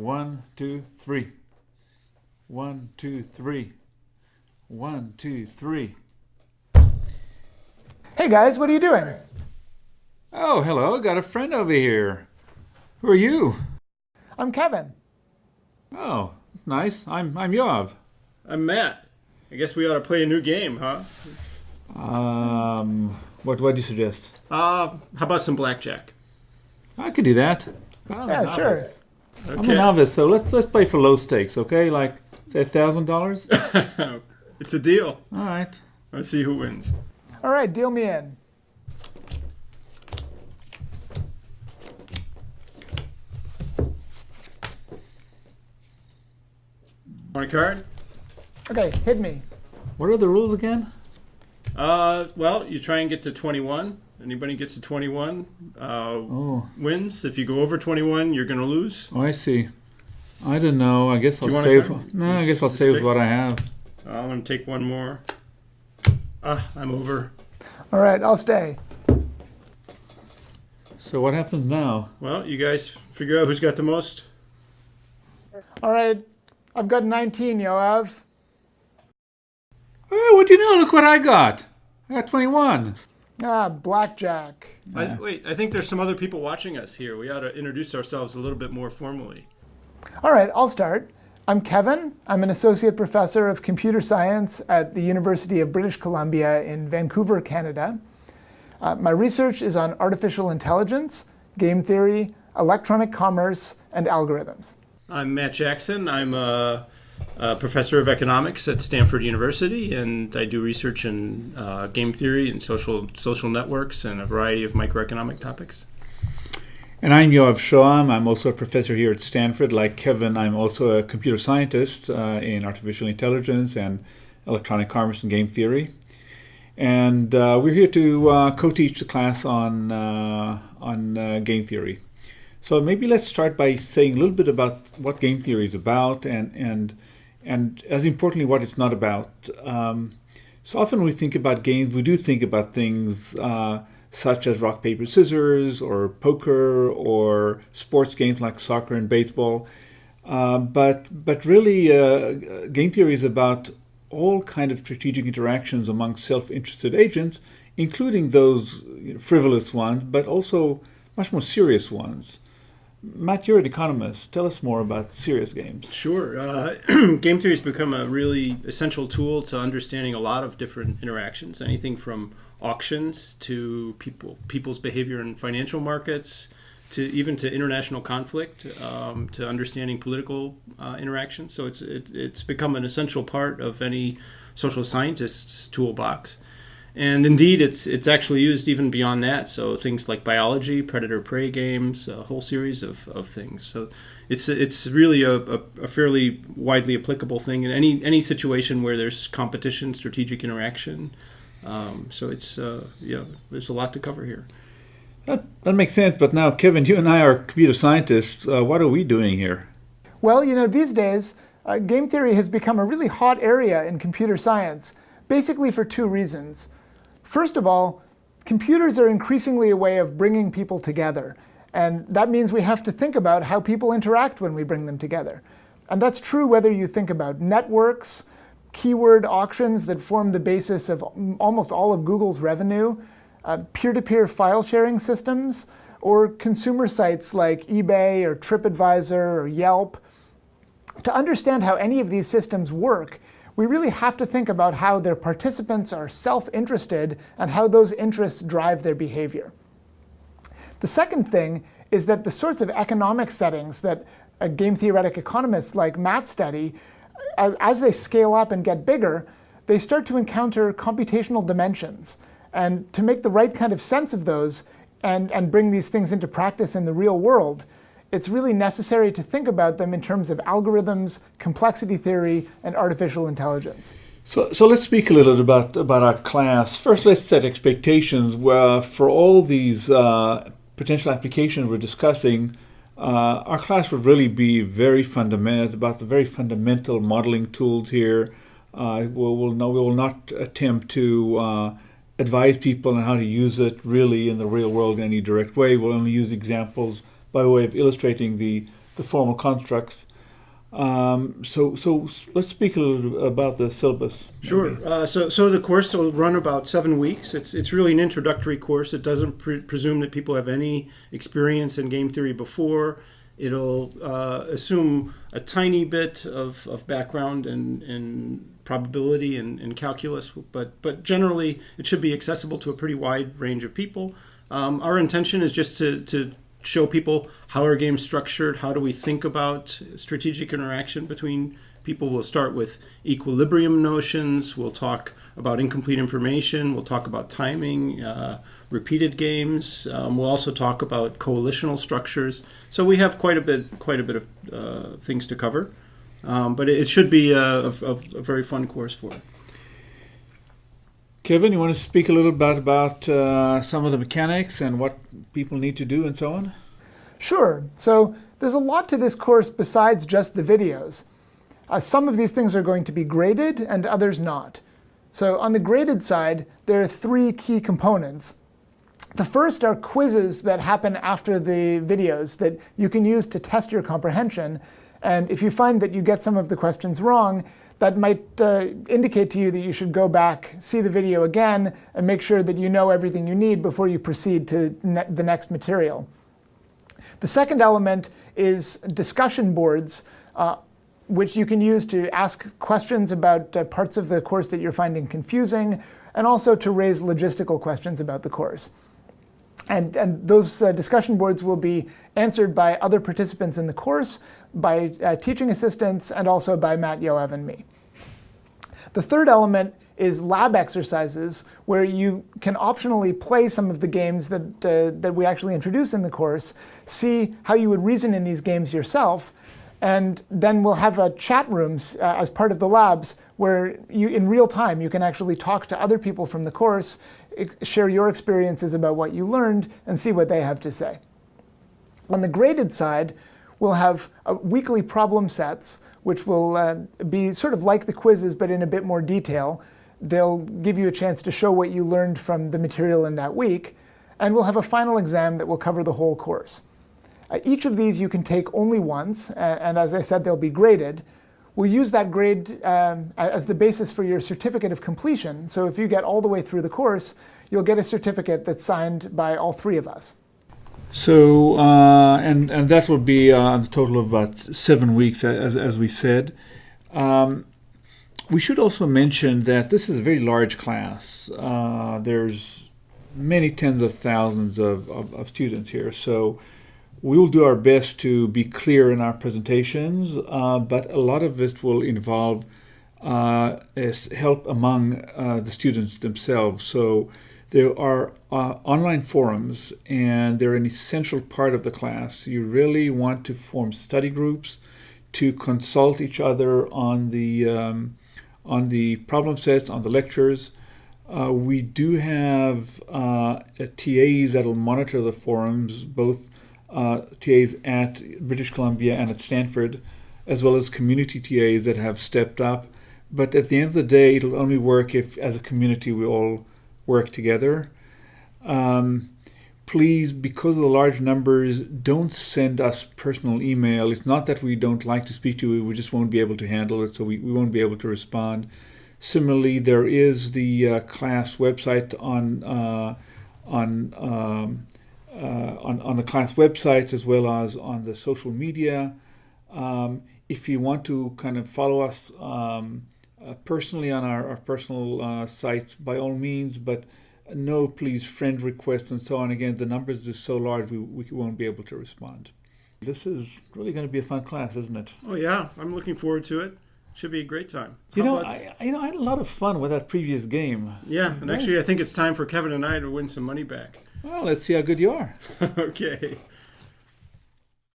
1, 2, 3. 1, 2, 3. 1, 2, 3. Hey guys, what are you doing? Oh, hello. Got a friend over here. Who are you? I'm Kevin. Oh, that's nice. I'm Yoav. I'm Matt. I guess we ought to play a new game, huh? What do you suggest? How about some blackjack? I could do that. I'm a Yeah, sure. novice. I'm a novice, so let's play for low stakes, okay? Like, say $1,000? It's a deal. All right. Let's see who wins. All right, deal me in. Want a card? Okay, hit me. What are the rules again? Well, you try and get to 21. Anybody gets to 21 wins. If you go over 21, you're going to lose. Oh, I see. I don't know. I guess I'll you want save. a card? No, I guess I'll save what I have. I'm going to take one more. I'm over. All right, I'll stay. So what happens now? Well, you guys figure out who's got the most. All right, I've got 19, Yoav. Oh, what do you know? Look what I got. I got 21. Blackjack. Wait, I think there's some other people watching us here. We ought to introduce ourselves a little bit more formally. All right, I'll start. I'm Kevin. I'm an associate professor of computer science at the University of British Columbia in Vancouver, Canada. My research is on artificial intelligence, game theory, electronic commerce, and algorithms. I'm Matt Jackson. I'm a professor of economics at Stanford University, and I do research in game theory and social networks and a variety of microeconomic topics. And I'm Yoav Shoham. I'm also a professor here at Stanford. Like Kevin, I'm also a computer scientist in artificial intelligence and electronic commerce and game theory. And we're here to co-teach the class on game theory. So maybe let's start by saying a little bit about what game theory is about and as importantly, what it's not about. So often when we think about games, we do think about things such as rock, paper, scissors, or poker, or sports games like soccer and baseball. But really, game theory is about all kind of strategic interactions among self-interested agents, including those frivolous ones, but also much more serious ones. Matt, you're an economist. Tell us more about serious games. Sure. Game theory has become a really essential tool to understanding a lot of different interactions, anything from auctions to people's behavior in financial markets, to even to international conflict, to understanding political interactions. So it's become an essential part of any social scientist's toolbox. And indeed, it's actually used even beyond that. So things like biology, predator-prey games, a whole series of things. So it's really a fairly widely applicable thing in any situation where there's competition, strategic interaction. So it's there's a lot to cover here. That makes sense. But now, Kevin, you and I are computer scientists. What are we doing here? Well, these days, game theory has become a really hot area in computer science, basically for two reasons. First of all, computers are increasingly a way of bringing people together. And that means we have to think about how people interact when we bring them together. And that's true whether you think about networks, keyword auctions that form the basis of almost all of Google's revenue, peer-to-peer file sharing systems, or consumer sites like eBay or TripAdvisor or Yelp. To understand how any of these systems work, we really have to think about how their participants are self-interested and how those interests drive their behavior. The second thing is that the sorts of economic settings that game theoretic economists like Matt study, as they scale up and get bigger, they start to encounter computational dimensions. And to make the right kind of sense of those and bring these things into practice in the real world, it's really necessary to think about them in terms of algorithms, complexity theory, and artificial intelligence. So let's speak a little about our class. First, let's set expectations. For all these potential applications we're discussing, our class would really be very fundamental, about the very fundamental modeling tools here. We will not attempt to advise people on how to use it really in the real world in any direct way. We'll only use examples by way of illustrating the the formal constructs. So let's speak a little about the syllabus. Sure. So the course will run about 7 weeks. It's really an introductory course. It doesn't presume that people have any experience in game theory before. It'll assume a tiny bit of background and probability and calculus, but generally it should be accessible to a pretty wide range of people. Our intention is just to show people how our game's structured, how do we think about strategic interaction between people. We'll start with equilibrium notions, we'll talk about incomplete information, we'll talk about timing, repeated games, we'll also talk about coalitional structures. So we have quite a bit of things to cover, but it should be a very fun course for it. Kevin, you want to speak a little bit about some of the mechanics and what people need to do and so on? Sure. So there's a lot to this course besides just the videos. Some of these things are going to be graded and others not. So on the graded side, there are 3 key components. The first are quizzes that happen after the videos that you can use to test your comprehension. And if you find that you get some of the questions wrong, that might indicate to you that you should go back, see the video again, and make sure that you know everything you need before you proceed to the next material. The second element is discussion boards, which you can use to ask questions about parts of the course that you're finding confusing, and also to raise logistical questions about the course. And those discussion boards will be answered by other participants in the course, by teaching assistants, and also by Matt, Yoav, and me. The third element is lab exercises, where you can optionally play some of the games that we actually introduce in the course, see how you would reason in these games yourself, and then we'll have chat rooms as part of the labs where you, in real time, you can actually talk to other people from the course, share your experiences about what you learned, and see what they have to say. On the graded side, we'll have weekly problem sets, which will be sort of like the quizzes, but in a bit more detail. They'll give you a chance to show what you learned from the material in that week, and we'll have a final exam that will cover the whole course. Each of these you can take only once, and as I said, they'll be graded. We'll use that grade as the basis for your certificate of completion. So if you get all the way through the course, you'll get a certificate that's signed by all 3 of us. So, and that will be a total of about 7 weeks, as we said. We should also mention that this is a very large class. There's many tens of thousands of students here. So we will do our best to be clear in our presentations, but a lot of this will involve help among the students themselves. So there are online forums, and they're an essential part of the class. You really want to form study groups to consult each other on the problem sets, on the lectures. We do have TAs that will monitor the forums, both TAs at British Columbia and at Stanford, as well as community TAs that have stepped up. But at the end of the day, it'll only work if, as a community, we all work together. Please, because of the large numbers, don't send us personal email. It's not that we don't like to speak to you, we just won't be able to handle it, so we won't be able to respond. Similarly, there is the class website on the class website, as well as on the social media. If you want to kind of follow us personally on our personal sites, by all means, but no, please, friend requests and so on. Again, the numbers are so large, we won't be able to respond. This is really going to be a fun class, isn't it? Oh yeah, I'm looking forward to it. Should be a great time. I had a lot of fun with that previous game. Yeah, and actually I think it's time for Kevin and I to win some money back. Well, let's see how good you are. Okay.